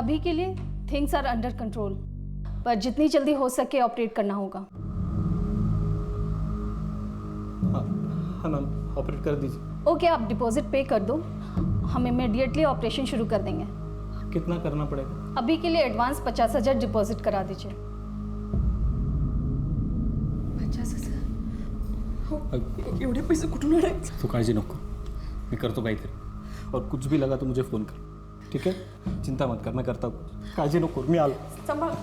अभी के लिए थिंग्स आर अंडर कंट्रोल, पर जितनी जल्दी हो सके ऑपरेट करना होगा। हाँ मैम, ऑपरेट कर दीजिए। ओके, आप डिपॉजिट पे कर दो, हम इमीडिएटली ऑपरेशन शुरू कर देंगे। कितना करना पड़ेगा? अभी के लिए एडवांस 50,000 डिपॉजिट करा दीजिए। 50,000? एवढे पैसे कुठून आणायचे? तू काळजी नको, मी करतो काहीतरी, और कुछ भी लगा तो मुझे फ़ोन कर, ठीक है? चिंता मत कर, मैं करता हूँ, काळजी नको, मी आलो। सांभाळ।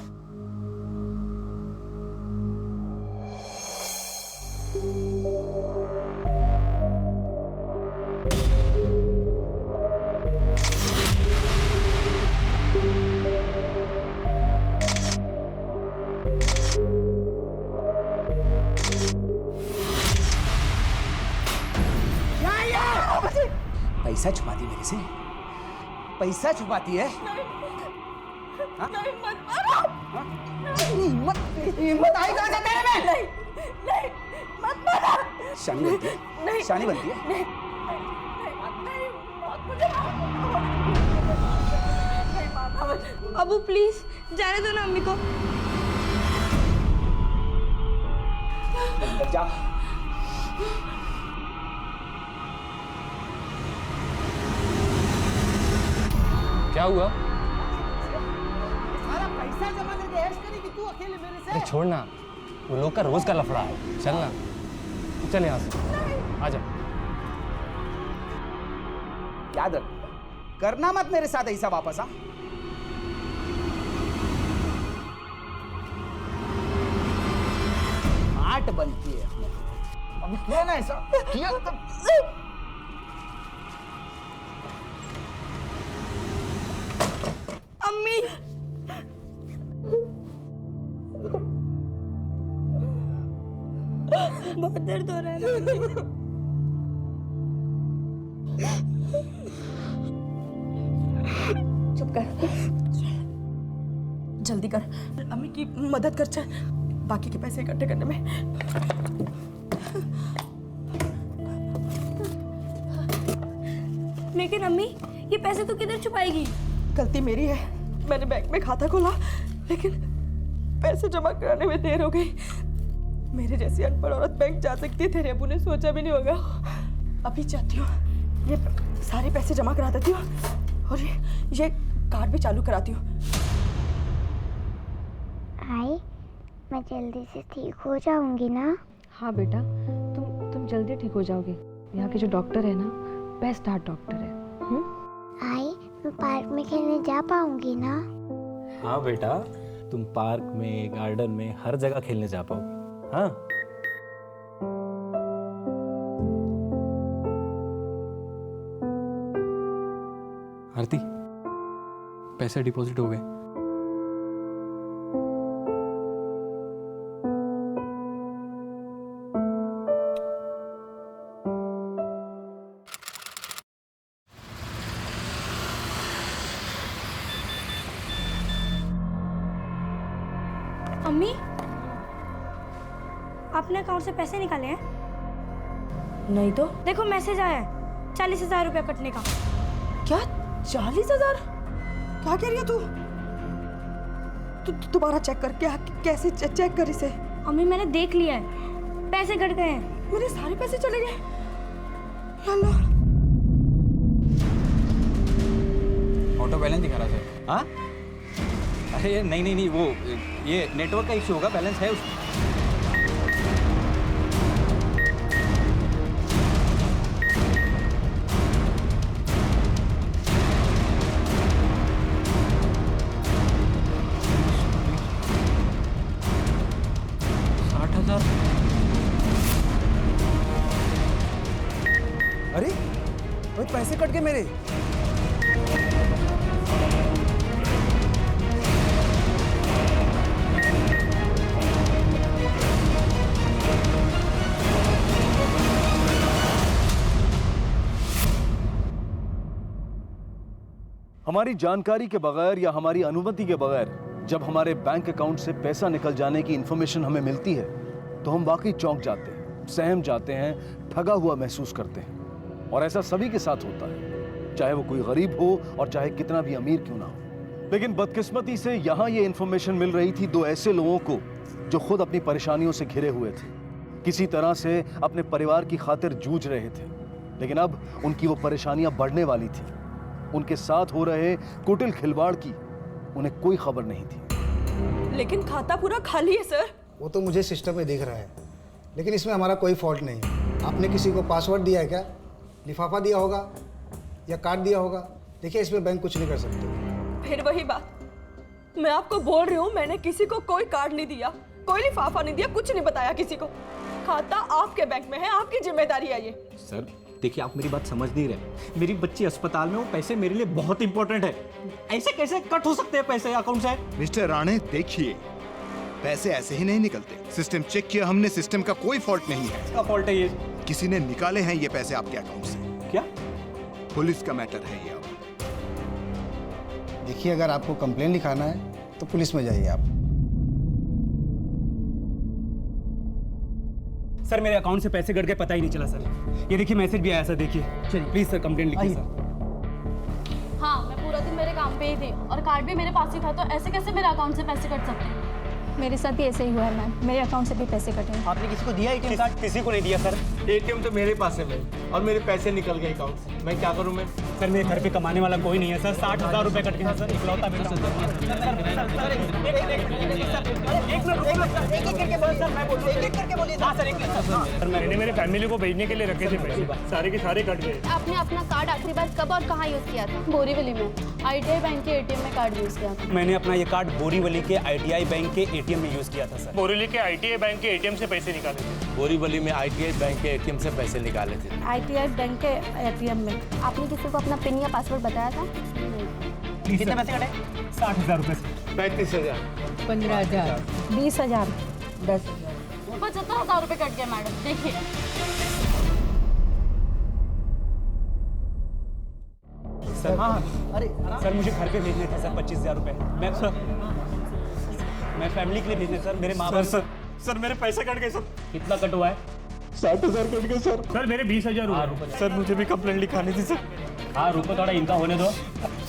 पैसा छुपाती मेरे से, पैसा छुपाती है। नहीं, मत मारो। हिम्मत हिम्मत आई कहाँ से तेरे में? नहीं, नहीं, मत मारो। शानी बनती है? नहीं, शानी बनती है? नहीं, नहीं, मुझे नहीं मारना। अबू प्लीज जाने दो ना अम्मी को। जा। क्या हुआ? सारा पैसा जमा करके ऐश करेगी तू अकेले मेरे से? अरे छोड़ ना, वो लोग का रोज का लफड़ा है, चल ना, चल यहाँ से, आ जा। याद रख, करना मत मेरे साथ ऐसा वापस। हाँ, आट बनती है। अभी किया ना ऐसा, किया तो अम्मी बहुत दर्द हो रहा है ना। चुप कर, जल्दी कर, अम्मी की मदद कर, चल बाकी के पैसे इकट्ठे करने में। लेकिन अम्मी ये पैसे तो किधर छुपाएगी? गलती मेरी है, मैंने बैंक में खाता खोला लेकिन पैसे जमा कराने में देर हो गई। मेरे जैसी अनपढ़ औरत बैंक जा सकती है, तेरे अबू ने सोचा भी नहीं होगा। अभी चाहती हूँ ये सारे पैसे जमा करा देती हूँ और ये कार्ड भी चालू कराती हूँ। आई, मैं जल्दी से ठीक हो जाऊंगी ना? हाँ बेटा, तुम जल्दी ठीक हो जाओगे। यहाँ के जो डॉक्टर है ना, बेस्ट हार्ट डॉक्टर है। आई, मैं पार्क में खेलने जा पाऊंगी ना? हाँ बेटा, तुम पार्क में, गार्डन में, हर जगह खेलने जा पाओगे। हाँ, आरती, पैसे डिपॉजिट हो गए। अम्मी आपने अकाउंट से पैसे निकाले हैं? नहीं तो देखो मैसेज आया है 40,000 रुपया कटने का। क्या 40,000? क्या कह रही है तू? दोबारा चेक कर, क्या कैसे चेक कर इसे? अम्मी मैंने देख लिया है, पैसे कट गए हैं। मेरे सारे पैसे चले गए। अल्लाह, ऑटो बैलेंस दिखा रहा है। हाँ, अरे नहीं, वो ये नेटवर्क का इश्यू होगा, बैलेंस है उसमें। अरे भाई, पैसे कट गए मेरे। हमारी जानकारी के बगैर या हमारी अनुमति के बगैर जब हमारे बैंक अकाउंट से पैसा निकल जाने की इंफॉर्मेशन हमें मिलती है तो हम वाकई चौंक जाते हैं, सहम जाते हैं, ठगा हुआ महसूस करते हैं। और ऐसा सभी के साथ होता है, चाहे वो कोई गरीब हो और चाहे कितना भी अमीर क्यों ना हो। लेकिन बदकिस्मती से यहां ये इंफॉर्मेशन मिल रही थी दो ऐसे लोगों को जो खुद अपनी परेशानियों से घिरे हुए थे, किसी तरह से अपने परिवार की खातिर जूझ रहे थे, लेकिन अब उनकी वो परेशानियां बढ़ने वाली थी। उनके साथ हो रहे कुटिल खिलवाड़ की उन्हें कोई खबर नहीं थी। लेकिन खाता पूरा खाली है सर। वो तो मुझे सिस्टम में दिख रहा है, लेकिन इसमें हमारा कोई फॉल्ट नहीं है। आपने किसी को पासवर्ड दिया है क्या? लिफाफा दिया होगा या कार्ड दिया होगा? देखिए, इसमें बैंक कुछ नहीं कर सकते। फिर वही बात, मैं आपको बोल रही हूँ, मैंने किसी को कोई कार्ड नहीं दिया, कोई लिफाफा नहीं दिया, कुछ नहीं बताया किसी को। खाता आपके बैंक में है, आपकी जिम्मेदारी है ये। सर देखिए, आप मेरी बात समझ नहीं रहे। मेरी बच्ची अस्पताल में, वो पैसे मेरे लिए बहुत इंपॉर्टेंट है। ऐसे कैसे कट हो सकते हैं पैसे अकाउंट से? मिस्टर राणे, देखिए, पैसे ऐसे ही नहीं निकलते। सिस्टम चेक किया हमने, सिस्टम का कोई फॉल्ट नहीं है। इसका फॉल्ट है ये। किसी ने निकाले हैं ये पैसे आपके अकाउंट से। क्या? पुलिस का मैटर है ये। अब देखिए, अगर आपको कंप्लेन लिखाना है तो पुलिस में जाइए आप। सर मेरे अकाउंट से पैसे कट गए, पता ही नहीं चला सर। ये देखिए मैसेज भी आया सर, देखिए। चलिए प्लीज सर कंप्लेंट लिखिए सर। हाँ, मैं पूरा दिन मेरे काम पे ही थी और कार्ड भी मेरे पास ही था, तो ऐसे कैसे मेरे अकाउंट से पैसे कट सकते हैं? मेरे साथ भी ऐसे ही हुआ है मैम, मेरे अकाउंट से भी पैसे कटे हैं। आपने किसी को दिया एटीएम कार्ड? किसी को नहीं दिया सर। एटीएम तो मेरे पास है मैम, और मेरे पैसे निकल गए अकाउंट से। मैं क्या करूं मैं? सर मेरे घर पे कमाने वाला कोई नहीं है सर। 60,000 रुपए कट गए सर, इकलौता बेटा। सर मैंने मेरे फैमिली को भेजने के लिए रखे थे पैसे, सारे के सारे कट गए। आपने अपना कार्ड आखिरी बार कब और कहाँ यूज़ किया था? बोरीवली में ITI बैंक के ATM में कार्ड यूज़ किया था। मैंने अपना ये कार्ड बोरीवली के ITI बैंक के ATM में यूज किया था सर। बोरीवली के ITI बैंक के ATM से पैसे निकाले थे। बोरीवली में ITI बैंक के ATM से पैसे निकाले थे। ITI बैंक के ATM में। आपने किसी को अपना पिन या पासवर्ड बताया था? कितने पैसे कटे? 60,000 रुपए से। 35,000, 15,000, 20,000, 10,000। 75,000 रुपए कट गए मैडम, देखिए। सर सर मुझे घर पे भेजने थे सर 25,000 रुपए। मैं फैमिली के लिए भेजने सर, मेरे माँ बाप। सर मेरे पैसे कट गए सर। कितना कट हुआ है? 60,000 कट गए सर। सर मेरे 20,000 हुए। सर मुझे भी कंप्लेंट लिखानी थी सर। हाँ रुको, थोड़ा इनका होने दो।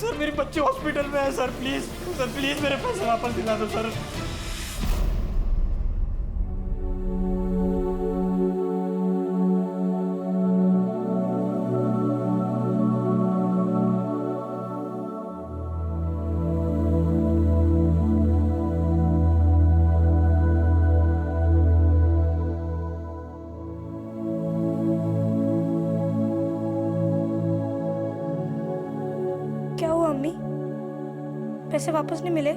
सर मेरी बच्ची हॉस्पिटल में है सर, प्लीज सर, प्लीज मेरे पैसे वापस दिला दो सर। क्या हुआ अम्मी? पैसे वापस नहीं मिले?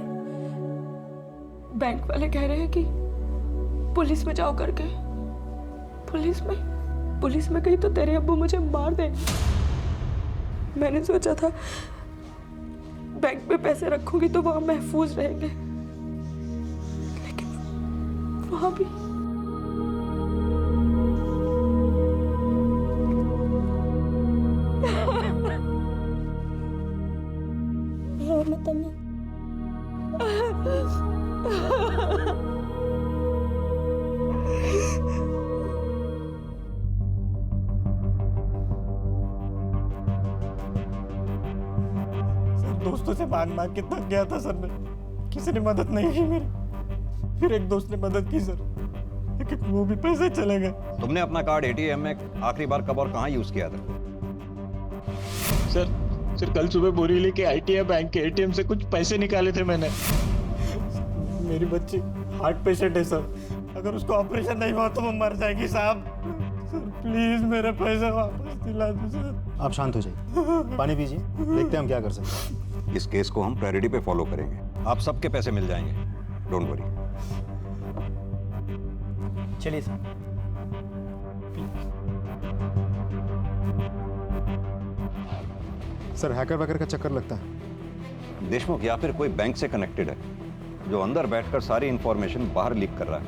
बैंक वाले कह रहे हैं कि पुलिस में जाओ करके। पुलिस में गई तो तेरे अब्बू मुझे मार देंगे। मैंने सोचा था बैंक में पैसे रखूंगी तो वहां महफूज रहेंगे, लेकिन वहां भी रो मत अम्मी। दोस्तों से मांग के थक गया था सर मैं, किसी ने मदद नहीं की मेरी। फिर एक दोस्त ने मदद की सर, लेकिन वो भी पैसे चले गए। तुमने अपना कार्ड ATM में आखिरी बार कब और कहाँ यूज किया था? सर कल सुबह बोरीवली के ITI बैंक के ATM से कुछ पैसे निकाले थे मैंने। मेरी बच्ची हार्ट पेशेंट है सर, अगर उसको ऑपरेशन नहीं हुआ तो वो मर जाएगी साहब। सर प्लीज मेरे पैसे वापस दिला दो सर। आप शांत हो जाइए, पानी पीजिए, देखते हैं हम क्या कर सकते हैं। इस केस को हम प्रायोरिटी पे फॉलो करेंगे, आप सबके पैसे मिल जाएंगे, डोंट वरी। चलिए सर। सर हैकर वैकर का चक्कर लगता है। देशमुख या फिर कोई बैंक से कनेक्टेड है जो अंदर बैठकर सारी इंफॉर्मेशन बाहर लीक कर रहा है।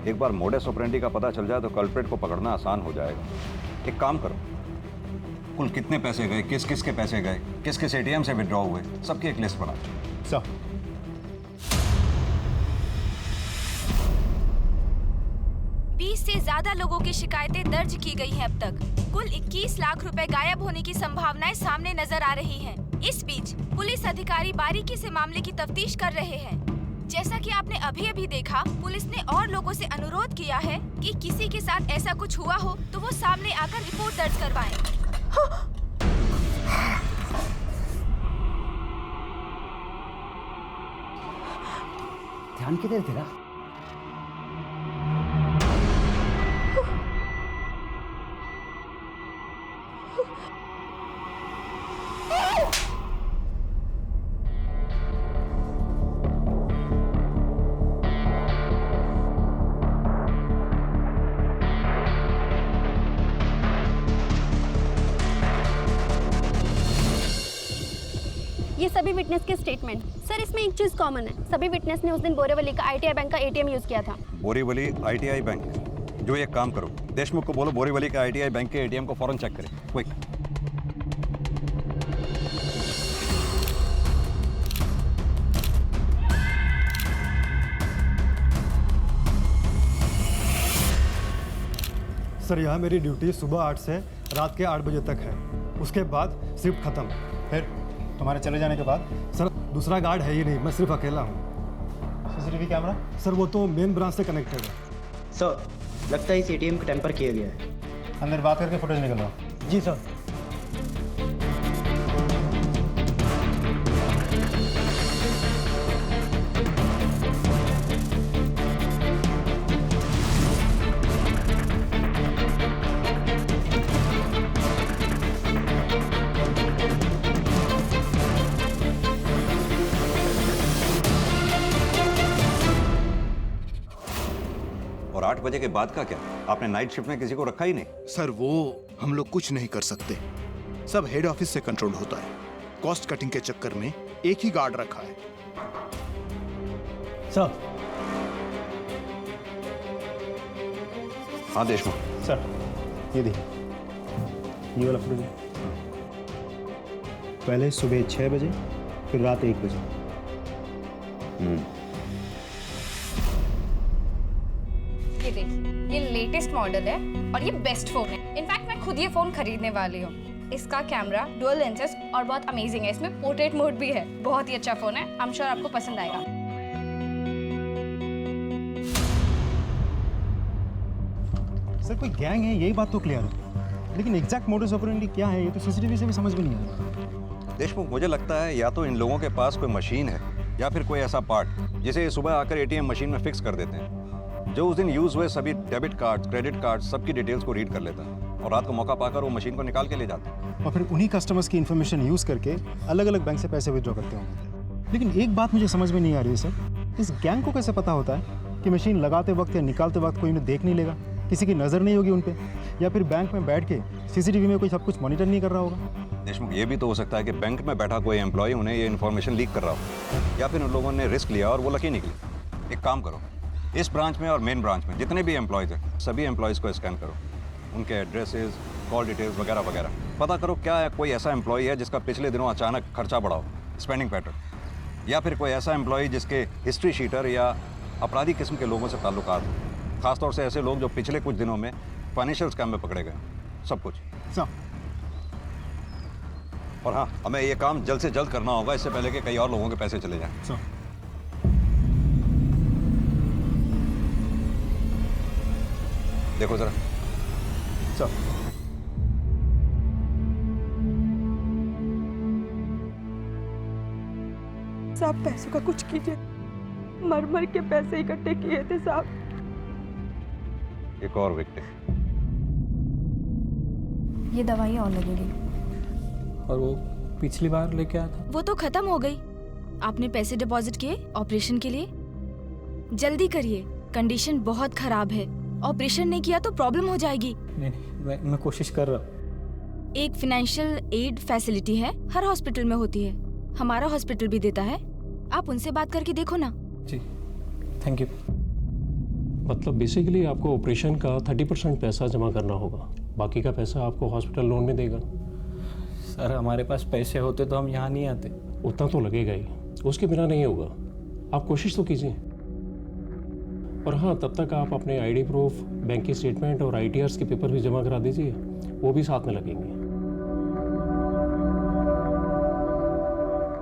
एक बार मोडस ऑपरेंडी का पता चल जाए तो कल्प्रेट को पकड़ना आसान हो जाएगा। एक काम करो, कुल कितने पैसे गए, किस किस के पैसे गए, किस किस ATM से विड्रॉ हुए, सबकी एक लिस्ट बना। सर 20 से ज्यादा लोगों की शिकायतें दर्ज की गई हैं अब तक। कुल 21 लाख रुपए गायब होने की संभावनाएं सामने नजर आ रही हैं। इस बीच पुलिस अधिकारी बारीकी से मामले की तफ्तीश कर रहे हैं। जैसा कि आपने अभी अभी देखा, पुलिस ने और लोगों से अनुरोध किया है कि किसी के साथ ऐसा कुछ हुआ हो तो वो सामने आकर रिपोर्ट दर्ज करवाएं। ध्यान किधर तेरा? ये सभी विटनेस के स्टेटमेंट। सर, इसमें एक चीज कॉमन है, सभी विटनेस ने उस दिन बोरीवली का ITI बैंक का ATM यूज किया था। Borivali ITI bank? जो एक काम करो, देशमुख को बोलो बोरीवली का ITI बैंक के ATM को फौरन चेक करें, क्विक। सर यहाँ मेरी ड्यूटी सुबह 8 से रात के 8 बजे तक है, उसके बाद शिफ्ट खत्म। फिर तुम्हारे चले जाने के बाद? सर दूसरा गार्ड है ही नहीं, मैं सिर्फ अकेला हूँ। CCTV camera? सर वो तो मेन ब्रांच से कनेक्टेड है। सर लगता है इस ATM को टेम्पर किया गया है। अंदर बात करके फुटेज निकलवाओ। जी सर। और 8 बजे के बाद का क्या? आपने नाइट शिफ्ट में किसी को रखा ही नहीं? सर वो हम लोग कुछ नहीं कर सकते, सब हेड ऑफिस से कंट्रोल होता है। कॉस्ट कटिंग के चक्कर में एक ही गार्ड रखा है। सर। हाँ देशमुख। सर ये देखिए, ये वाला फुटेज पहले सुबह 6 बजे, फिर रात 1 बजे। ये देखिए, ये लेटेस्ट मॉडल है और ये बेस्ट फोन है। इनफैक्ट मैं खुद ये फोन खरीदने वाली हूँ। इसका कैमरा, डुअल लेंसेज और बहुत अमेजिंग है। इसमें पोर्ट्रेट मोड भी है। बहुत ही अच्छा फोन है, आई एम श्योर आपको पसंद आएगा। सर कोई गैंग है, यही बात तो क्लियर है, लेकिन एग्जैक्ट मोडस ऑपरेंडी क्या है ये तो CCTV से भी समझ में नहीं आ रहा। देशमुख, मुझे लगता है या तो इन लोगों के पास कोई मशीन है या फिर कोई ऐसा पार्ट जिसे ये सुबह आकर ATM मशीन में फिक्स कर देते हैं, जो उस दिन यूज हुए सभी डेबिट कार्ड, क्रेडिट कार्ड, सबकी डिटेल्स को रीड कर लेता है और रात को मौका पाकर वो मशीन को निकाल के ले जाता है। और फिर उन्हीं कस्टमर्स की इन्फॉर्मेशन यूज करके अलग अलग बैंक से पैसे विड्रॉ करते होंगे। लेकिन एक बात मुझे समझ में नहीं आ रही है सर, इस गैंग को कैसे पता होता है कि मशीन लगाते वक्त या निकालते वक्त कोई उन्हें देख नहीं लेगा, किसी की नज़र नहीं होगी उन पर, या फिर बैंक में बैठ के CCTV में कोई सब कुछ मॉनिटर नहीं कर रहा होगा। देशमुख, ये भी तो हो सकता है कि बैंक में बैठा कोई एम्प्लॉय उन्हें ये इन्फॉर्मेशन लीक कर रहा हो, या फिर उन लोगों ने रिस्क लिया और वो लकी निकली। एक काम करो, इस ब्रांच में और मेन ब्रांच में जितने भी एम्प्लॉयज़ हैं, सभी एम्प्लॉयज़ को स्कैन करो, उनके एड्रेसेस, कॉल डिटेल्स वगैरह वगैरह। पता करो क्या है कोई ऐसा एम्प्लॉय है जिसका पिछले दिनों अचानक खर्चा बढ़ा हो, स्पेंडिंग पैटर्न, या फिर कोई ऐसा एम्प्लॉय जिसके हिस्ट्री शीटर या अपराधी किस्म के लोगों से ताल्लुकात हो, खासतौर से ऐसे लोग जो पिछले कुछ दिनों में फाइनेंशियल स्कैम में पकड़े गए। सब कुछ सर। और हाँ, हमें ये काम जल्द से जल्द करना होगा, इससे पहले कि कई और लोगों के पैसे चले जाएं। सर। देखो जरा। सर। साहब पैसों का कुछ कीजिए, मर मर के पैसे इकट्ठे किए थे साहब। एक और विक्टिम। ये दवाई और लगेगी। और वो पिछली बार लेके आया था? वो तो खत्म हो गई। आपने पैसे डिपॉजिट किए ऑपरेशन के लिए? जल्दी करिए, कंडीशन बहुत खराब है। ऑपरेशन नहीं किया तो प्रॉब्लम हो जाएगी। नहीं, मैं कोशिश कर रहा हूँ। एक फाइनेंशियल एड फैसिलिटी है, हर हॉस्पिटल में होती है, हमारा हॉस्पिटल भी देता है। आप उनसे बात करके देखो ना। जी, थैंक यू। मतलब बेसिकली आपको ऑपरेशन का 30% पैसा जमा करना होगा, बाकी का पैसा आपको हॉस्पिटल लोन में देगा। सर हमारे पास पैसे होते तो हम यहाँ नहीं आते। उतना तो लगेगा ही, उसके बिना नहीं होगा। आप कोशिश तो कीजिए। और हाँ, तब तक आप अपने आईडी प्रूफ, बैंक की स्टेटमेंट और ITRs के पेपर भी जमा करा दीजिए, वो भी साथ में लगेंगे।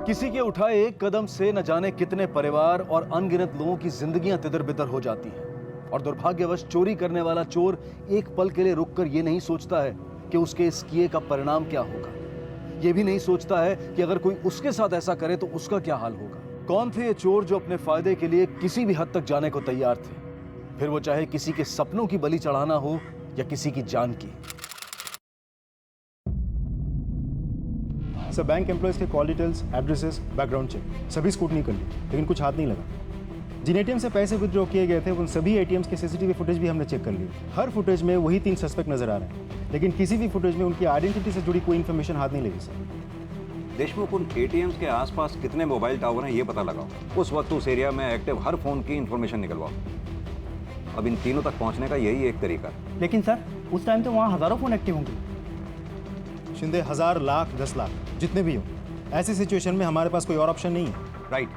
किसी के उठाए एक कदम से न जाने कितने परिवार और अनगिनत लोगों की जिंदगियां तितर-बितर हो जाती हैं। और दुर्भाग्यवश चोरी करने वाला चोर एक पल के लिए रुककर यह नहीं सोचता है कि उसके इस किए का परिणाम क्या होगा। यह भी नहीं सोचता है कि अगर कोई उसके साथ ऐसा करे तो उसका क्या हाल होगा। कौन थे ये चोर जो अपने फायदे के लिए किसी भी हद तक जाने को तैयार थे, फिर वो चाहे किसी के सपनों की बलि चढ़ाना हो या किसी की जान की। सर, बैंक एम्प्लॉयज के call details, addresses, background check सभी स्कूटनी कर ली, लेकिन कुछ हाथ नहीं लगा। जिन ATM से पैसे विथड्रॉ किए गए थे उन सभी ATMs के CCTV फुटेज भी हमने चेक कर ली। हर फुटेज में वही 3 सस्पेक्ट नजर आ रहे हैं, लेकिन किसी भी फुटेज में उनकी आइडेंटिटी से जुड़ी कोई इन्फॉर्मेशन हाथ नहीं लगी सर। देशमुख, उन ATMs के आसपास कितने मोबाइल टावर हैं ये पता लगाओ। उस वक्त उस एरिया में एक्टिव हर फोन की इन्फॉर्मेशन निकलवाओ। अब इन तीनों तक पहुंचने का यही एक तरीका है। लेकिन सर, उस टाइम तो वहाँ हज़ारों फ़ोन एक्टिव होंगे। शिंदे, 1000, लाख, 10 लाख जितने भी हो, ऐसी सिचुएशन में हमारे पास कोई और ऑप्शन नहीं है। राइट,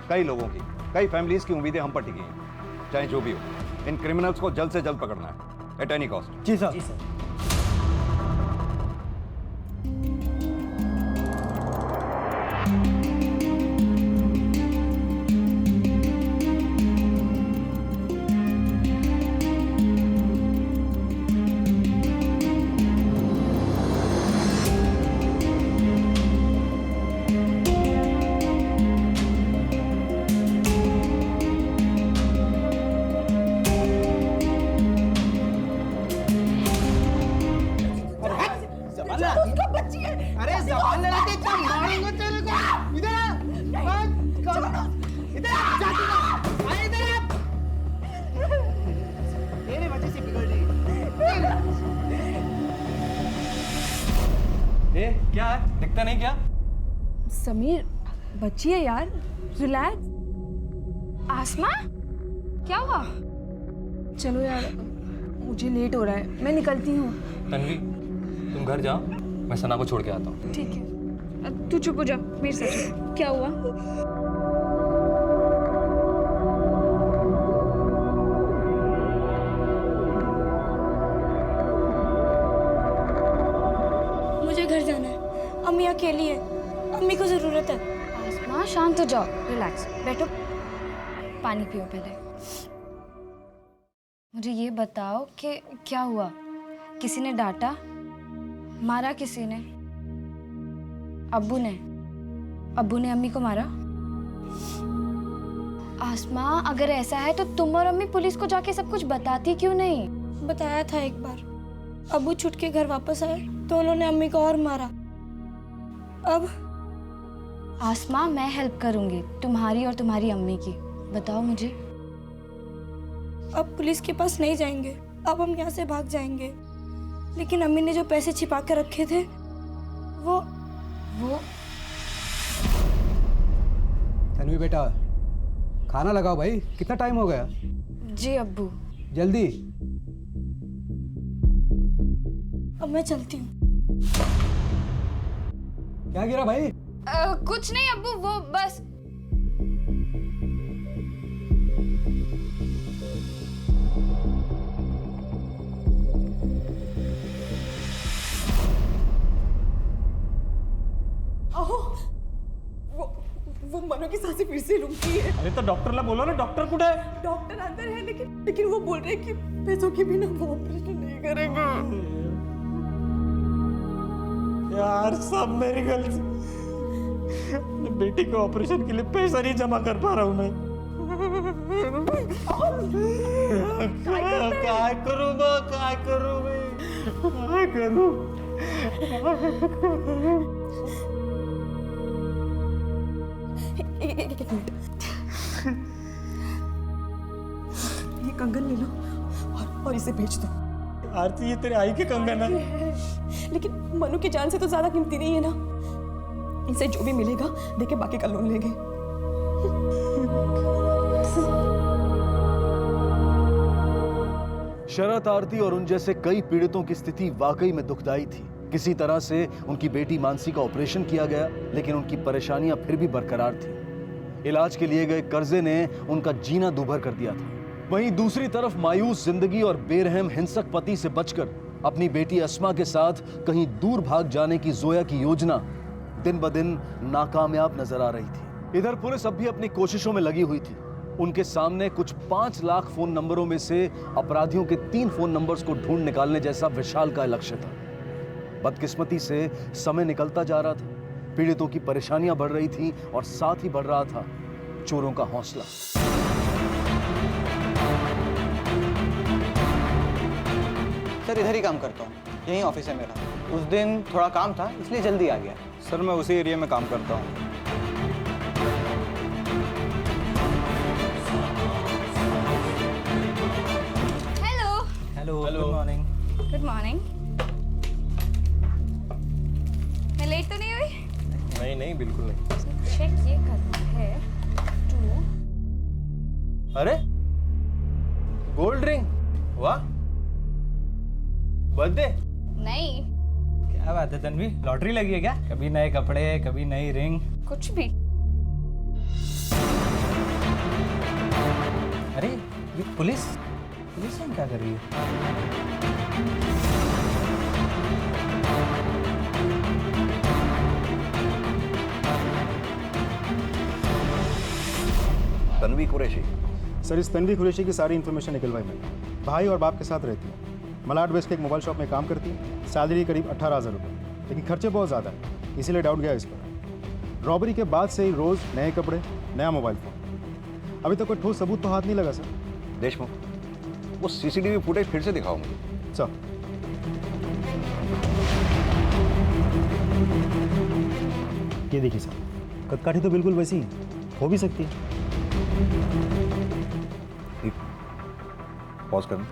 कई लोगों की, कई फैमिलीज की उम्मीदें हम पर टिकी हैं। चाहे जो भी हो, इन क्रिमिनल्स को जल्द से जल्द पकड़ना है, एट एनी कॉस्ट। जी सर। क्या है, दिखता नहीं क्या? समीर, बच्ची है यार, रिलैक्स। आसमा, क्या हुआ? चलो यार, मुझे लेट हो रहा है, मैं निकलती हूँ। तन्वी, तुम घर जाओ, मैं सना को छोड़ के आता हूँ। ठीक है, तू चुप हो जा, मेरे साथ। क्या हुआ? मुझे घर जाना है, अम्मी अकेली है, अम्मी को जरूरत है। आसमा, शांत हो जाओ, रिलैक्स, बैठो, पानी पियो पहले। मुझे ये बताओ कि क्या हुआ? किसी ने डांटा, मारा किसी ने? अब्बू ने अम्मी को मारा? आसमा, अगर ऐसा है तो तुम और अम्मी पुलिस को जाके सब कुछ बताती क्यों नहीं? बताया था एक बार, अब्बू छुट के घर वापस आए तो उन्होंने अम्मी को और मारा। अब आसमा, मैं हेल्प करूंगी तुम्हारी और तुम्हारी अम्मी की। बताओ मुझे। अब पुलिस के पास नहीं जाएंगे, अब हम यहाँ से भाग जाएंगे। लेकिन अम्मी ने जो पैसे छिपा कर रखे थे वो तन्वी बेटा, खाना लगाओ भाई, कितना टाइम हो गया? जी अब्बू। जल्दी। अब मैं चलती हूँ। क्या गिरा भाई? कुछ नहीं अब्बू, वो बस। वो मनो की सांसें फिर से रुकी है। अरे तो डॉक्टरला बोलो ना, डॉक्टर कुठे है? डॉक्टर अंदर है, लेकिन वो बोल रहे हैं कि पैसों के बिना वो ऑपरेशन नहीं करेंगे। यार, सब मेरी गलती। अपने बेटी को ऑपरेशन के लिए पैसा नहीं जमा कर पा रहा हूँ मैं। क्या करूँ एक मिनट, ये कंगन ले लो और इसे बेच दो। आरती, ये तेरे आई के कंगन है, लेकिन मनु की जान से तो ज्यादा कीमती नहीं है ना। इसे जो भी मिलेगा देके बाकी का लोन लेंगे। शरत, आरती और उन जैसे कई पीड़ितों की स्थिति वाकई में दुखदाई थी। किसी तरह से उनकी बेटी मानसी का ऑपरेशन किया गया, लेकिन उनकी परेशानियां फिर भी बरकरार थी। इलाज के लिए गए कर्जे ने उनका जीना दूभर कर दिया था। वहीं दूसरी तरफ मायूस जिंदगी और बेरहम हिंसक पति से बचकर अपनी बेटी अस्मा के साथ कहीं दूर भाग जाने की जोया की योजना दिन ब दिन नाकामयाब नजर आ रही थी। इधर पुलिस अब भी अपनी कोशिशों में लगी हुई थी। उनके सामने कुछ 5 लाख फोन नंबरों में से अपराधियों के 3 फोन नंबर्स को ढूंढ निकालने जैसा विशाल का लक्ष्य था। बदकिस्मती से समय निकलता जा रहा था, पीड़ितों की परेशानियां बढ़ रही थी और साथ ही बढ़ रहा था चोरों का हौसला। सर इधर ही काम करता हूँ, यही ऑफिस है मेरा। उस दिन थोड़ा काम था इसलिए जल्दी आ गया। सर मैं उसी एरिया में काम करता हूँ। Hello. Hello, good morning. Good morning. मैं लेट तो नहीं हुई? नहीं नहीं बिल्कुल नहीं। चेक ये करना है टू। अरे गोल्ड रिंग, वाह, बर्थडे? नहीं। क्या बात है तन्वी, लॉटरी लगी है क्या? कभी नए कपड़े, कभी नई रिंग। कुछ भी। अरे ये पुलिस यहाँ क्या कर रही है? तन्वी कुरैशी। सर इस तन्वी कुरैशी की सारी इन्फॉर्मेशन निकलवाई मैंने। भाई और बाप के साथ रहती है, मलाड वेस्ट के एक मोबाइल शॉप में काम करती है। सैलरी करीब 18,000 रुपये, लेकिन खर्चे बहुत ज़्यादा है, इसीलिए डाउट गया इस पर। रॉबरी के बाद से ही रोज़ नए कपड़े, नया मोबाइल फ़ोन। अभी तक कोई ठोस सबूत तो हाथ नहीं लगा सर। देशमुख, वो सीसीटीवी फुटेज फिर से दिखाओ मुझे। सर ये देखिए सर, कदकाठी तो बिल्कुल वैसी हो भी सकती है। पॉज करना,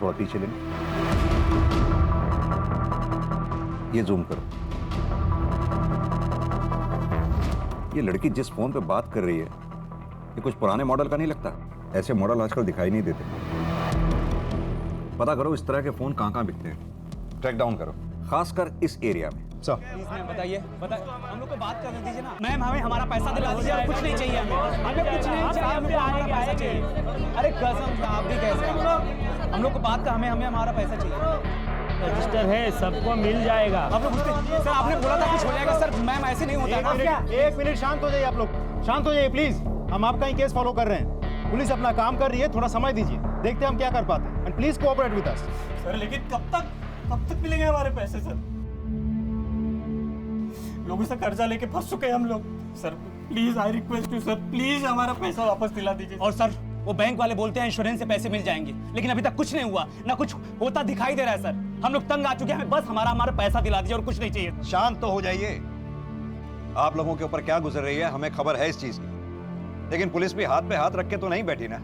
थोड़ा पीछे लेना, ये जूम करो। ये लड़की जिस फोन पे बात कर रही है, ये कुछ पुराने मॉडल का नहीं लगता? ऐसे मॉडल आजकल दिखाई नहीं देते। पता करो इस तरह के फोन कहाँ बिकते हैं, ट्रैक डाउन करो, खासकर इस एरिया में। प्लीज मैम बताइए, हम लोग को बात करने दीजिए ना। मैम हमें हमारा पैसा दिला दीजिए, और कुछ नहीं चाहिए हमें कुछ नहीं चाहिए, हमें हमारा पैसा चाहिए। अरे कसम से आप भी कैसे, हम लोग को बात का हमें हमारा पैसा चाहिए। रजिस्टर है, सबको मिल जाएगा। आप लोग सर आपने बोला था कुछ हो जाएगा सर, मैम ऐसे नहीं होता ना। एक मिनट शांत हो जाइए, आप लोग शांत हो जाइए प्लीज। हम आपका ही केस फॉलो कर रहे हैं, पुलिस अपना काम कर रही है, थोड़ा समय दीजिए, देखते हैं हम क्या कर पाते हैं। And please cooperate with us. Sir लेकिन कब तक मिलेंगे हमारे पैसे सर? लोगों से कर्जा लेके फंस चुके हैं हम लोग। Sir please, I request you sir, please हमारा पैसा वापस दिला दीजिए। और सर वो बैंक वाले बोलते हैं इंश्योरेंस से पैसे मिल जाएंगे, लेकिन अभी तक कुछ नहीं हुआ, ना कुछ होता दिखाई दे रहा है सर। हम लोग तंग आ चुके हैं, हमें बस हमारा पैसा दिला दीजिए और कुछ नहीं चाहिए। शांत तो हो जाइए। आप लोगों के ऊपर क्या गुजर रही है हमें खबर है इस चीज की, लेकिन पुलिस भी हाथ पे हाथ रख के तो नहीं बैठी ना।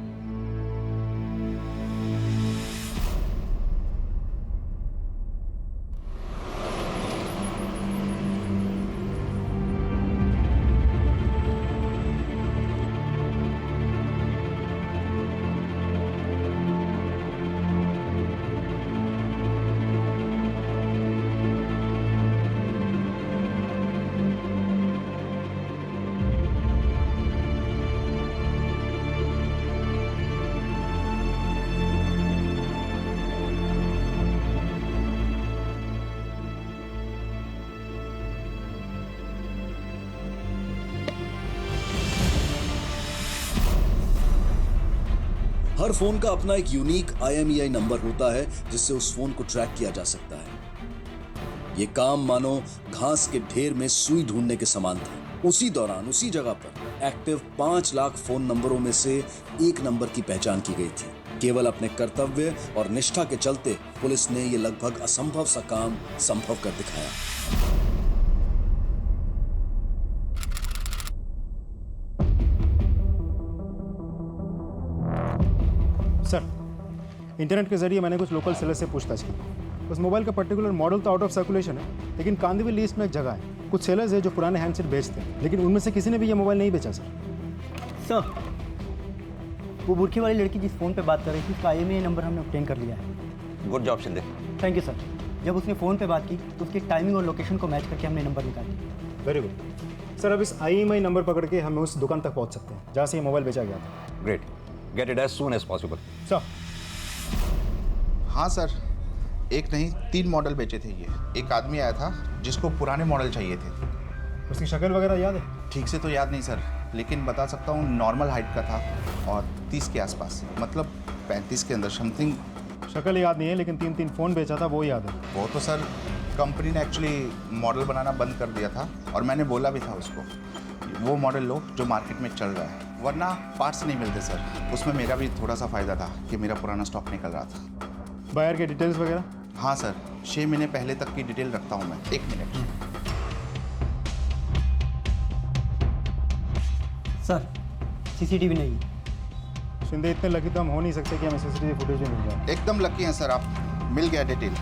हर फोन का अपना एक यूनिक IMEI नंबर होता है जिससे उस फोन को ट्रैक किया जा सकता है। ये काम मानो घास के ढेर में सुई ढूंढने के समान था। उसी दौरान उसी जगह पर एक्टिव 5 लाख फोन नंबरों में से एक नंबर की पहचान की गई थी। केवल अपने कर्तव्य और निष्ठा के चलते पुलिस ने यह लगभग असंभव सा काम संभव कर दिखाया। सर इंटरनेट के जरिए मैंने कुछ लोकल सेलर से पूछताछ की। उस मोबाइल का पर्टिकुलर मॉडल तो आउट ऑफ सर्कुलेशन है, लेकिन कांदिवली लिस्ट में एक जगह है, कुछ सेलर्स है जो पुराने हैंडसेट बेचते हैं, लेकिन उनमें से किसी ने भी ये मोबाइल नहीं बेचा सर। वो बुरखी वाली लड़की जिस फ़ोन पे बात कर रही थी उसका IMEI नंबर हमने ऑब्टेन कर लिया है। Good job Shinde. Thank you sir. जब उसने फ़ोन पे बात की तो उसकी टाइमिंग और लोकेशन को मैच करके हमने नंबर निकाला। Very good sir. अब इस IMEI नंबर पकड़ के हम उस दुकान तक पहुंच सकते हैं जहाँ से ये मोबाइल बेचा गया था। Great, get it as soon as possible. Sir. हाँ सर, एक नहीं 3 मॉडल बेचे थे ये। एक आदमी आया था जिसको पुराने मॉडल चाहिए थे। उसकी शक्ल वगैरह याद है? ठीक से तो याद नहीं सर, लेकिन बता सकता हूँ नॉर्मल हाइट का था और 30 के आसपास, मतलब 35 के अंदर समथिंग। शक्ल याद नहीं है, लेकिन 3 फ़ोन बेचा था वो याद है। वो तो सर कंपनी ने एक्चुअली मॉडल बनाना बंद कर दिया था और मैंने बोला भी था उसको वो मॉडल लो जो मार्केट में चल रहा है, वरना पार्ट्स नहीं मिलते सर। उसमें मेरा भी थोड़ा सा फ़ायदा था कि मेरा पुराना स्टॉक निकल रहा था। बायर के डिटेल्स वगैरह? हाँ सर, 6 महीने पहले तक की डिटेल रखता हूँ मैं। 1 मिनट सर, सीसीटीवी नहीं है। शिंदे इतने लकी तो हम हो नहीं सकते कि हमें सीसीटीवी फुटेज में मिल जाए। एकदम लकी हैं सर आप, मिल गया डिटेल।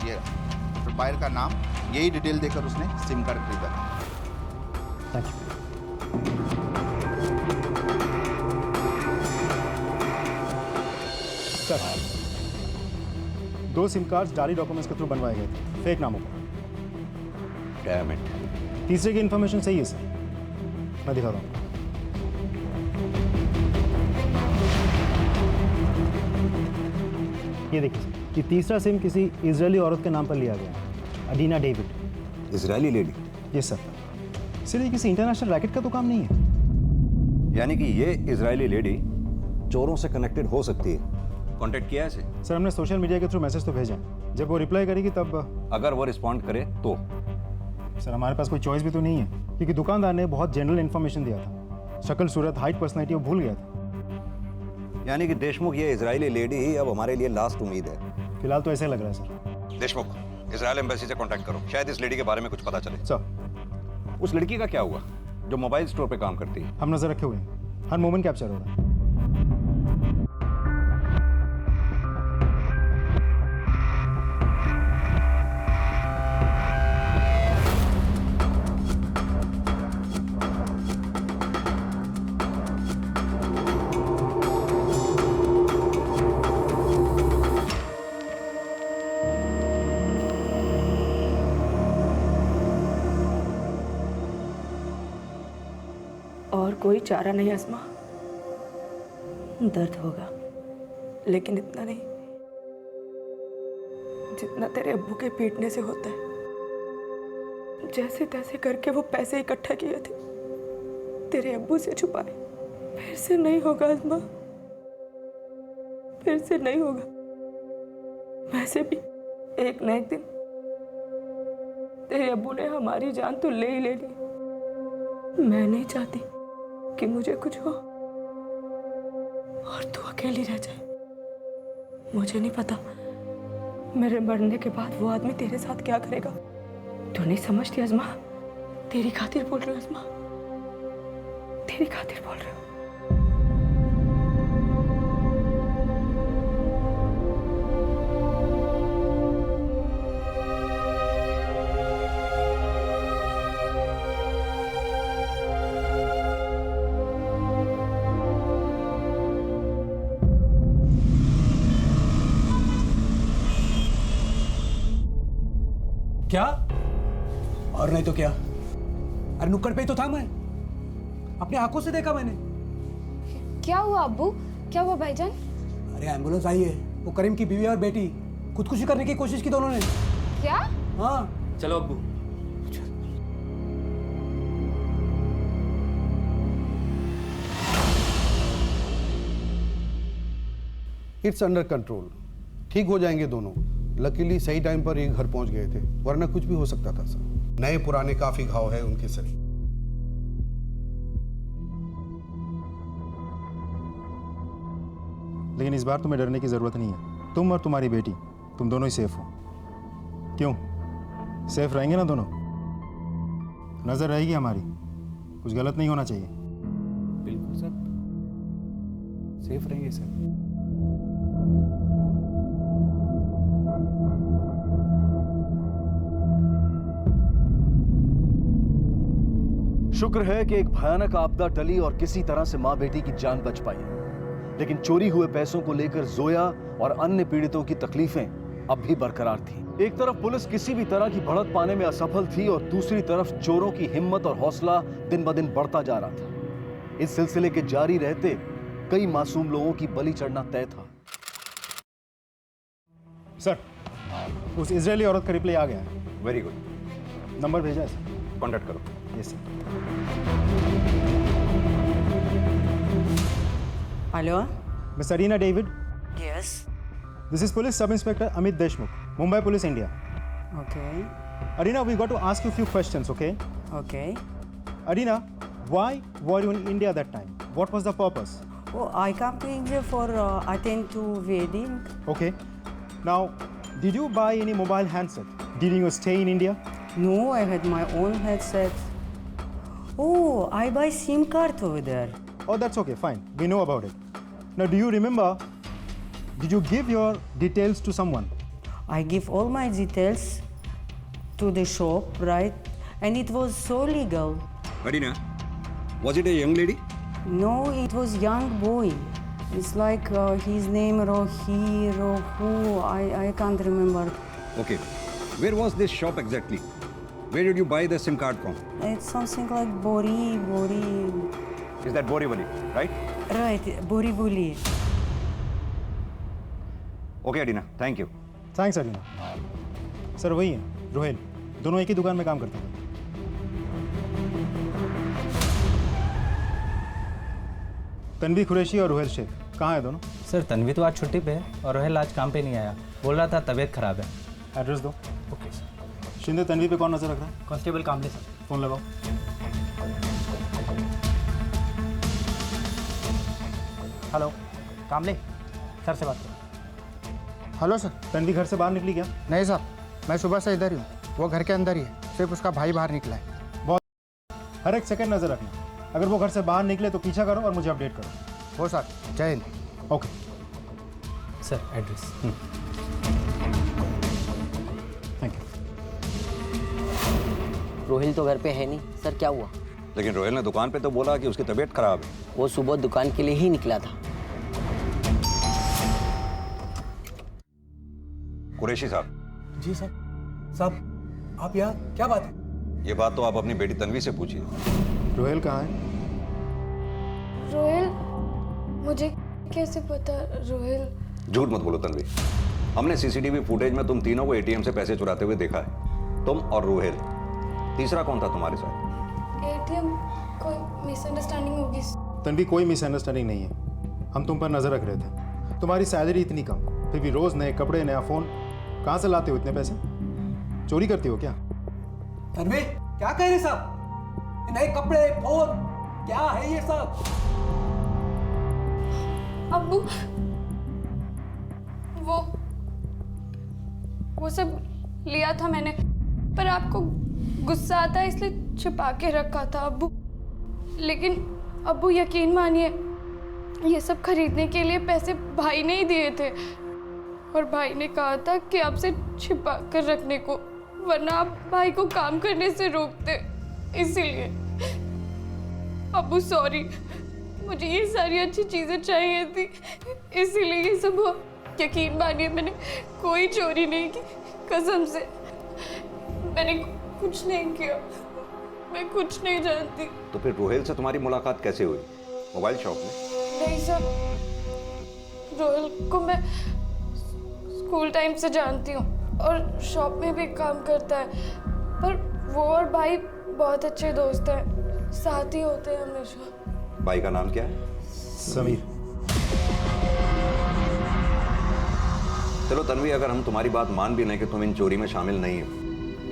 ये बायर का नाम, यही डिटेल देकर उसने सिम कार्ड खरीदा था। Thank you. Sir, 2 SIM cards जाली डॉक्यूमेंट्स के थ्रू बनवाए गए थे, फेक नामों पर। Damn it. तीसरे की इन्फॉर्मेशन सही है सर, मैं दिखाता हूँ। ये देखिए सर, ये तीसरा सिम किसी इजरायली औरत के नाम पर लिया गया है, Adina David. Israeli lady? Yes sir. Sir, ये किसी इंटरनेशनल रैकेट का तो काम नहीं है? यानी कि ये इजरायली लेडी चोरों से कनेक्टेड हो सकती है। कांटेक्ट किया है इसे? सर, हमने सोशल मीडिया के थ्रू मैसेज तो भेजा, जब वो रिप्लाई करेगी तब। अगर वो रिस्पॉन्ड करे तो? सर, हमारे पास कोई चॉइस भी तो नहीं है, क्योंकि दुकानदार ने बहुत जनरल इन्फॉर्मेशन दिया था। शक्ल, सूरत, हाइट, पर्सनैलिटी वो भूल गया था। यानी कि देशमुख ये इजरायली लेडी ही अब हमारे लिए लास्ट उम्मीद है। फिलहाल तो ऐसे लग रहा है सर। देशमुख, इजरायल एम्बेसी से कांटेक्ट करो, शायद इस लेडी के बारे में कुछ पता चले। सर। उस लड़की का क्या हुआ जो मोबाइल स्टोर पे काम करती है? हम नजर रखे हुए हैं, हर मोमेंट कैप्चर हो रहा है। और कोई चारा नहीं अस्मा, दर्द होगा लेकिन इतना नहीं जितना तेरे अब्बू के पीटने से होता है। जैसे तैसे करके वो पैसे इकट्ठा किए थे, तेरे अब्बू से छुपाए। फिर से नहीं होगा अस्मा, फिर से नहीं होगा। वैसे भी एक न एक दिन तेरे अब्बू ने हमारी जान तो ले ही ले ली। मैं नहीं चाहती कि मुझे कुछ हो और तू अकेली रह जाए। मुझे नहीं पता मेरे मरने के बाद वो आदमी तेरे साथ क्या करेगा। तू नहीं समझती अज़मा, तेरी खातिर बोल रही हूँ अज़मा, तेरी खातिर बोल रही हूँ। क्या? और नहीं तो क्या? अरे नुक्कड़ पे ही तो था मैं, अपनी आंखों से देखा मैंने। क्या हुआ अब्बू? क्या हुआ भाईजान? अरे एम्बुलेंस आई है, वो करीम की बीवी और बेटी खुदकुशी करने की कोशिश की दोनों ने। क्या? हाँ। चलो अब्बू। इट्स अंडर कंट्रोल, ठीक हो जाएंगे दोनों। लकीली सही टाइम पर ये घर पहुंच गए थे, वरना कुछ भी हो सकता था सर। नए पुराने काफी घाव है उनके सर। लेकिन इस बार तुम्हें डरने की जरूरत नहीं है। तुम और तुम्हारी बेटी, तुम दोनों ही सेफ हो। क्यों? सेफ रहेंगे ना दोनों? नजर रहेगी हमारी, कुछ गलत नहीं होना चाहिए। बिल्कुल सर, सेफ रहेंगे सर। शुक्र है कि एक भयानक आपदा टली और किसी तरह से मां बेटी की जान बच पाई, लेकिन चोरी हुए पैसों को लेकर जोया और अन्य पीड़ितों की तकलीफें अब भी बरकरार थी। एक तरफ पुलिस किसी भी तरह की बढ़त पाने में असफल थी और दूसरी तरफ चोरों की हिम्मत और हौसला दिन ब दिन बढ़ता जा रहा था। इस सिलसिले के जारी रहते कई मासूम लोगों की बलि चढ़ना तय था। सर, उस इजरायली औरत का रिप्लाई आ गया है। Very good. नंबर भेजा है सर। कॉन्टैक्ट करो। Yes sir. Hello, miss Arina David. Yes. This is police sub inspector Amit Deshmukh, Mumbai police, India. Okay. Arina, we got to ask you a few questions, okay? Okay. Arina, why were you in India that time? What was the purpose? Oh, I come to India for attend to wedding. Okay. Now, did you buy any mobile handset during your stay in India? No, I had my own headset. Oh, I buy SIM card over there. Oh, that's okay, fine. We know about it. Now, do you remember, did you give your details to someone? I give all my details to the shop, right? And it was so legal. Arina, was it a young lady? No, it was young boy. It's like his name Rohu. I can't remember. Okay. Where was this shop exactly? Where did you buy the SIM card from? It's something like Bori. Is that Borivali, right? Right, Borivali. Okay, Arina. Thank you. Thanks Arina. Sir वही है, रोहेल, दोनों एक ही दुकान में काम करते थे। तन्वी कुरैशी और रोहेल शेख कहाँ है दोनों? सर तन्वी तो आज छुट्टी पे है और रोहेल आज काम पे नहीं आया, बोल रहा था तबीयत खराब है। एड्रेस दो। Okay sir. शिंदे, तन्वी पे कौन नजर रख रहा है? कांस्टेबल कामले सर। फोन लगाओ। हेलो, कामले, सर से बात करो। Hello sir. तन्वी घर से बाहर निकली क्या? नहीं सर, मैं सुबह से इधर ही हूँ, वो घर के अंदर ही है, सिर्फ उसका भाई बाहर निकला है। बहुत, हर एक सेकंड नजर रखना। अगर वो घर से बाहर निकले तो पीछा करो और मुझे अपडेट करो। हो सर, जय Hind. Okay sir, address. Thank you. Rohail तो घर पे है नहीं सर, क्या हुआ? लेकिन रोहिल ने दुकान पे तो बोला कि उसकी तबीयत खराब है। वो सुबह दुकान के लिए ही निकला था। कुरैशी साहब। जी सर। साहब, आप यहाँ, क्या बात है? ये बात तो आप अपनी बेटी तन्वी से पूछिए। रोहेल कहाँ है? रोहेल, मुझे कैसे पता? रोहेल, झूठ मत बोलो तन्वी, हमने सीसीटीवी फुटेज में तुम तीनों को एटीएम से पैसे चुराते हुए देखा है। तुम और रोहेल, तीसरा कौन था तुम्हारे साथ? एटीएम, कोई मिसअंडरस्टैंडिंग होगी। तन्वी, कोई मिसअंडरस्टैंडिंग नहीं है। हम तुम पर नजर रख रहे थे। तुम्हारी सैलरी इतनी कम, फिर भी रोज नए कपड़े, नया फोन, कहाँ से लाते हो इतने पैसे? चोरी करती हो क्या? तन्वी, क्या कह रहे साहब? नए कपड़े, फोन, क्या है ये सब? अब्बू, वो सब लिया था मैंने, पर आपको गुस्सा आता है इसलिए छिपा के रखा था अब्बू। लेकिन अब्बू यकीन मानिए, ये सब खरीदने के लिए पैसे भाई ने ही दिए थे, और भाई ने कहा था कि आपसे छिपा कर रखने को, वरना आप भाई को काम करने से रोकते। इसीलिए अब्बू सॉरी, मुझे ये सारी अच्छी चीज़ें चाहिए थी, इसीलिए ये सब हुआ। यकीन मानिए, मैंने कोई चोरी नहीं की, कसम से मैंने कुछ नहीं किया, मैं कुछ नहीं जानती। तो फिर रोहेल से तुम्हारी मुलाकात कैसे हुई? मोबाइल शॉप में? नहीं सर, रोहेल को मैं स्कूल टाइम से जानती हूँ और शॉप में भी काम करता है, पर वो और भाई बहुत अच्छे दोस्त हैं, साथ ही होते हैं हमेशा। भाई का नाम क्या है? समीर। चलो तन्वी, अगर हम तुम्हारी बात मान भी लें कि तुम इन चोरी में शामिल नहीं हो,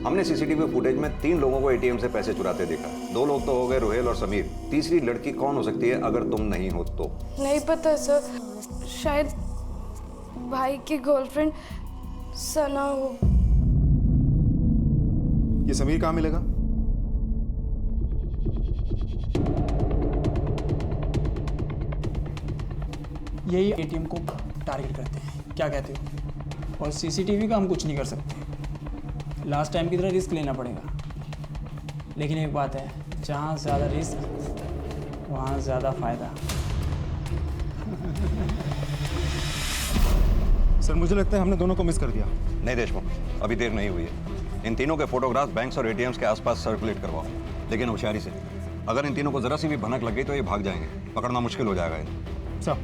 हमने सीसीटीवी फुटेज में 3 लोगों को एटीएम से पैसे चुराते देखा। 2 लोग तो हो गए, रोहेल और समीर। तीसरी लड़की कौन हो सकती है अगर तुम नहीं हो तो? नहीं पता सर, शायद भाई की गर्लफ्रेंड सना हो। ये समीर कहाँ मिलेगा? यही एटीएम को टारगेट करते हैं, क्या कहते हो? और सीसीटीवी का हम कुछ नहीं कर सकते, लास्ट टाइम की तरह रिस्क लेना पड़ेगा। लेकिन एक बात है, जहाँ ज़्यादा रिस्क वहाँ ज़्यादा फायदा। सर, मुझे लगता है हमने दोनों को मिस कर दिया। नहीं देशमुख, अभी देर नहीं हुई है। इन तीनों के फोटोग्राफ बैंक्स और एटीएम्स के आसपास सर्कुलेट करवाओ, लेकिन होशियारी से। अगर इन तीनों को जरा सी भी भनक लग गई तो ये भाग जाएंगे, पकड़ना मुश्किल हो जाएगा इन्हें। सर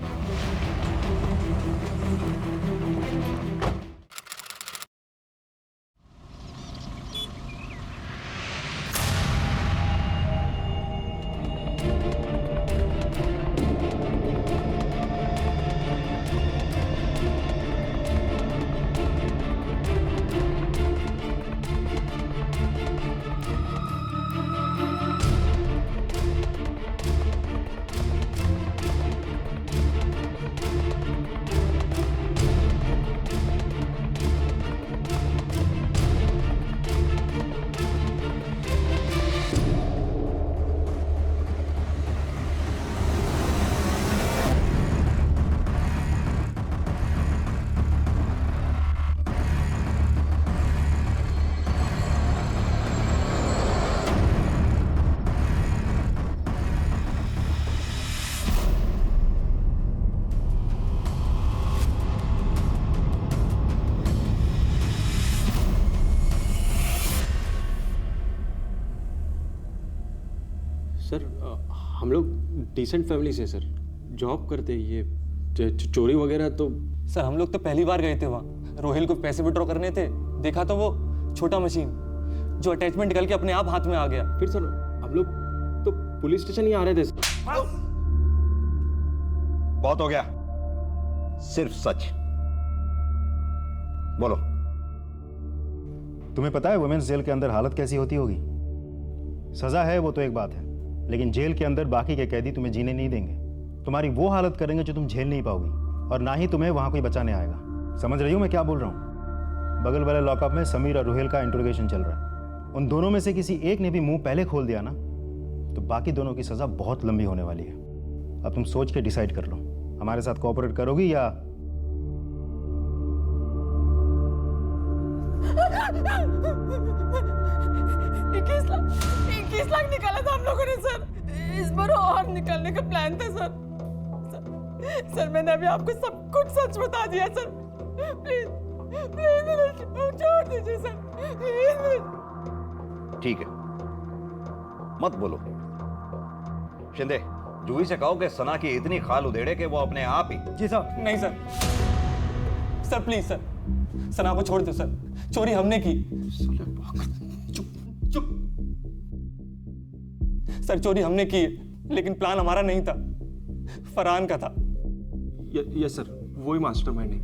सर हम लोग डिसेंट फैमिली से सर, जॉब करते हैं। ये चोरी वगैरह तो सर हम लोग तो पहली बार गए थे वहाँ, रोहिल को पैसे विड्रॉ करने थे, देखा तो वो छोटा मशीन जो अटैचमेंट निकल के अपने आप हाथ में आ गया। फिर सर हम लोग तो पुलिस स्टेशन ही आ रहे थे। बहुत हो गया, सिर्फ सच बोलो। तुम्हें पता है वुमेन्स जेल के अंदर हालत कैसी होती होगी? सजा है वो तो एक बात है, लेकिन जेल के अंदर बाकी के कैदी तुम्हें जीने नहीं देंगे। तुम्हारी वो हालत करेंगे जो तुम झेल नहीं पाओगी, और ना ही तुम्हें वहां कोई बचाने आएगा। समझ रही हो मैं क्या बोल रहा हूँ? बगल वाले लॉकअप में समीर और रोहिल का इंट्रोगेशन चल रहा है। उन दोनों में से किसी एक ने भी मुंह पहले खोल दिया ना, तो बाकी दोनों की सजा बहुत लंबी होने वाली है। अब तुम सोच के डिसाइड कर लो, हमारे साथ कोऑपरेट करोगी या इक्कीस लाख निकाला था हम लोगों ने सर। इस बार और निकालने का प्लान था सर। सर मैंने अभी आपको सब कुछ सच बता दिया सर। प्लीज प्लीज छोड़ दीजिए सर, प्लीज। ठीक है, मत बोलो। शिंदे, जूही से कहो कि सना की इतनी खाल उधेड़े कि वो अपने आप ही। जी सर। नहीं सर, सर प्लीज सर, सना को छोड़ दो सर, चोरी हमने की। चुप। सर चोरी हमने की है, लेकिन प्लान हमारा नहीं था, फरहान का था। यस सर, वही मास्टरमाइंड है,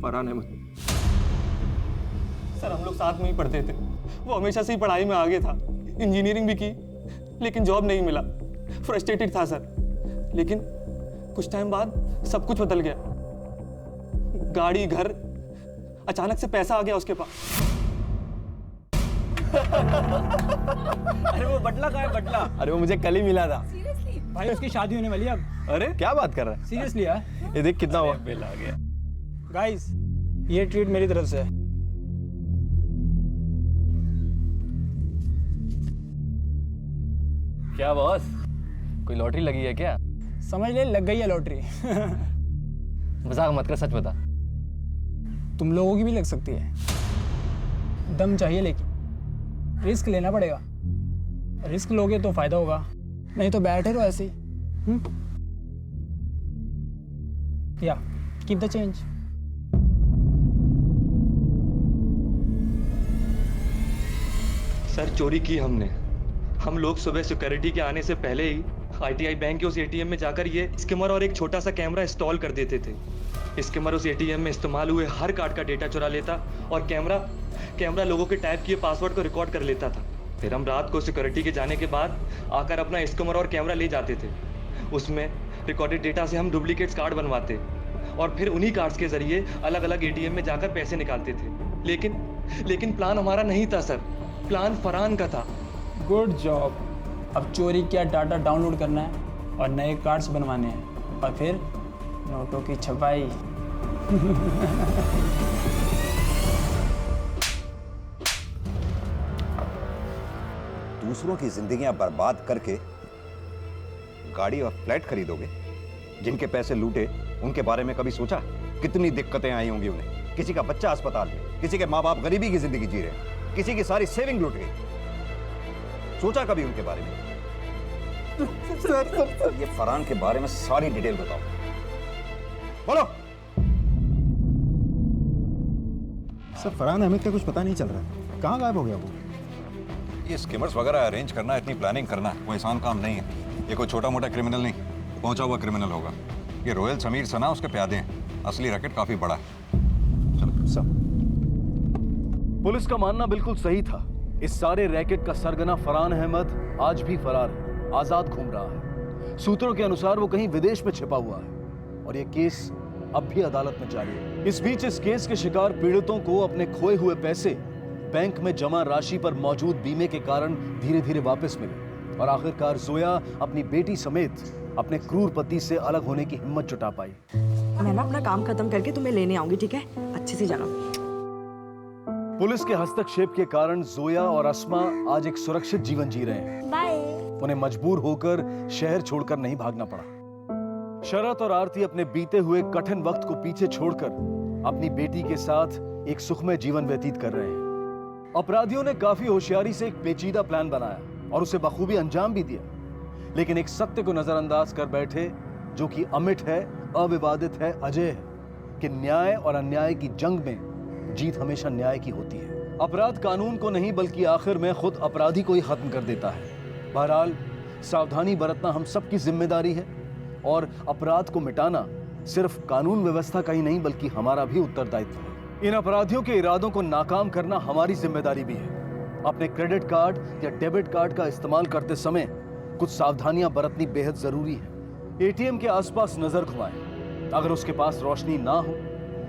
फरहान अहमद। सर हम लोग साथ में ही पढ़ते थे, वो हमेशा से ही पढ़ाई में आगे था, इंजीनियरिंग भी की, लेकिन जॉब नहीं मिला। फ्रस्ट्रेटेड था सर, लेकिन कुछ टाइम बाद सब कुछ बदल गया। गाड़ी, घर, अचानक से पैसा आ गया उसके पास। अरे वो बटला कहाँ है, बटला? अरे वो मुझे कल ही मिला था। भाई उसकी शादी होने वाली है अब। अरे क्या बात कर रहा है? सीरियसली यार, ये देख कितना हुआ। बिल आ गया। गाइस ये ट्रीट मेरी तरफ से है। क्या बॉस, कोई लॉटरी लगी है क्या? समझ ले, लग गई है लॉटरी। मजाक मत कर, सच बता। तुम लोगों की भी लग सकती है। दम चाहिए, लेकिन रिस्क लेना पड़ेगा। रिस्क लोगे तो फायदा होगा, नहीं तो बैठे रहो ऐसे ही। या कीप द चेंज। सर चोरी की हमने। हम लोग सुबह सिक्योरिटी के आने से पहले ही आईटीआई बैंक के उस एटीएम में जाकर ये स्किमर और एक छोटा सा कैमरा इंस्टॉल कर देते थे। स्किमर उस एटीएम में इस्तेमाल हुए हर कार्ड का डेटा चुरा लेता और कैमरा लोगों के टाइप किए पासवर्ड को रिकॉर्ड कर लेता था। फिर हम रात को सिक्योरिटी के जाने के बाद आकर अपना स्किमर और कैमरा ले जाते थे। उसमें रिकॉर्डेड डेटा से हम डुप्लीकेट्स कार्ड बनवाते और फिर उन्हीं कार्ड्स के जरिए अलग अलग एटीएम में जाकर पैसे निकालते थे। लेकिन प्लान हमारा नहीं था सर, प्लान फरहान का था। Good job. अब चोरी किया डाटा डाउनलोड करना है और नए कार्ड्स बनवाने हैं और फिर नोटों की छपाई। दूसरों की जिंदगियां बर्बाद करके गाड़ी और फ्लैट खरीदोगे? जिनके पैसे लूटे उनके बारे में कभी सोचा? कितनी दिक्कतें आई होंगी उन्हें। किसी का बच्चा अस्पताल में, किसी के माँ बाप गरीबी की जिंदगी जी रहे हैं, किसी की सारी सेविंग लूट गई। सोचा कभी उनके बारे में? ये फरहान के बारे में सारी डिटेल बताओ। बोलो। सर फरहान अहमद का कुछ पता नहीं चल रहा है, कहाँ गायब हो गया वो? ये स्कीमर्स वगैरह अरेंज करना, इतनी प्लानिंग करना कोई आसान काम नहीं है। ये कोई छोटा मोटा क्रिमिनल नहीं, पहुंचा हुआ क्रिमिनल होगा। ये रोयल समीर सना उसके प्यादे हैं। असली रैकेट काफी बड़ा है। सब पुलिस का मानना बिल्कुल सही था। इस सारे रैकेट का सरगना फरहान अहमद आज भी फरार है, आजाद घूम रहा है। सूत्रों के अनुसार वो कहीं विदेश में छिपा हुआ है और ये केस अब भी अदालत में जारी है। इस बीच इस केस के शिकार पीड़ितों को अपने खोए हुए पैसे बैंक में जमा राशि पर मौजूद बीमे के कारण धीरे धीरे वापस मिले और आखिरकार जोया अपनी बेटी समेत अपने क्रूर पति से अलग होने की हिम्मत जुटा पाई। मैं ना अपना काम खत्म करके तुम्हें लेने आऊंगी, ठीक है? अच्छे से जाना। पुलिस के हस्तक्षेप के कारण जोया और अस्मा आज एक सुरक्षित जीवन जी रहे हैं। बाय। उन्हें मजबूर होकर शहर छोड़कर नहीं भागना पड़ा। शरत और आरती अपने बीते हुए कठिन वक्त को पीछे छोड़कर अपनी बेटी के साथ एक सुखमय जीवन व्यतीत कर रहे हैं। अपराधियों ने काफी होशियारी से एक पेचीदा प्लान बनाया और उसे बखूबी अंजाम भी दिया, लेकिन एक सत्य को नजरअंदाज कर बैठे जो कि अमिट है, अविवादित है, अजय है कि न्याय और अन्याय की जंग में जीत हमेशा न्याय की होती है। अपराध कानून को नहीं बल्कि आखिर में खुद अपराधी को ही खत्म कर देता है। बहरहाल सावधानी बरतना हम सबकी जिम्मेदारी है और अपराध को मिटाना सिर्फ कानून व्यवस्था का ही नहीं बल्कि हमारा भी उत्तरदायित्व है। इन अपराधियों के इरादों को नाकाम करना हमारी जिम्मेदारी भी है। अपने क्रेडिट कार्ड या डेबिट कार्ड का इस्तेमाल करते समय कुछ सावधानियां बरतनी बेहद जरूरी है। एटीएम के आसपास नजर घुमाएं। अगर उसके पास रोशनी ना हो,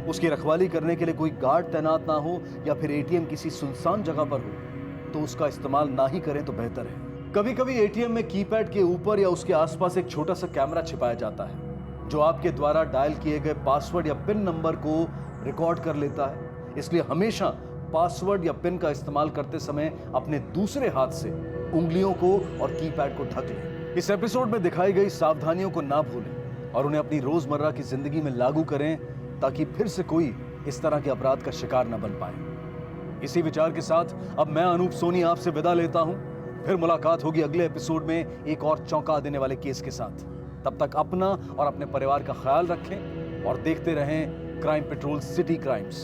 उसकी रखवाली करने के लिए कोई गार्ड तैनात ना हो या फिर एटीएम किसी सुनसान जगह पर हो तो उसका इस्तेमाल ना ही करें तो बेहतर है। कभी कभी एटीएम में कीपैड के ऊपर या उसके आसपास एक छोटा सा कैमरा छिपाया जाता है जो आपके द्वारा डायल किए गए पासवर्ड या पिन नंबर को रिकॉर्ड कर लेता है। इसलिए हमेशा पासवर्ड या पिन का इस्तेमाल करते समय अपने दूसरे हाथ से उंगलियों को और कीपैड को ढक लें। इस एपिसोड में दिखाई गई सावधानियों को ना भूलें और उन्हें अपनी रोजमर्रा की जिंदगी में लागू करें ताकि फिर से कोई इस तरह के अपराध का शिकार न बन पाए। इसी विचार के साथ अब मैं अनूप सोनी आपसे विदा लेता हूं। फिर मुलाकात होगी अगले एपिसोड में एक और चौंका देने वाले केस के साथ। तब तक अपना और अपने परिवार का ख्याल रखें और देखते रहें क्राइम पेट्रोल सिटी क्राइम्स।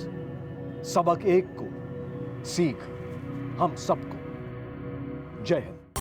सबक एक को, सीख हम सबको। जय हिंद।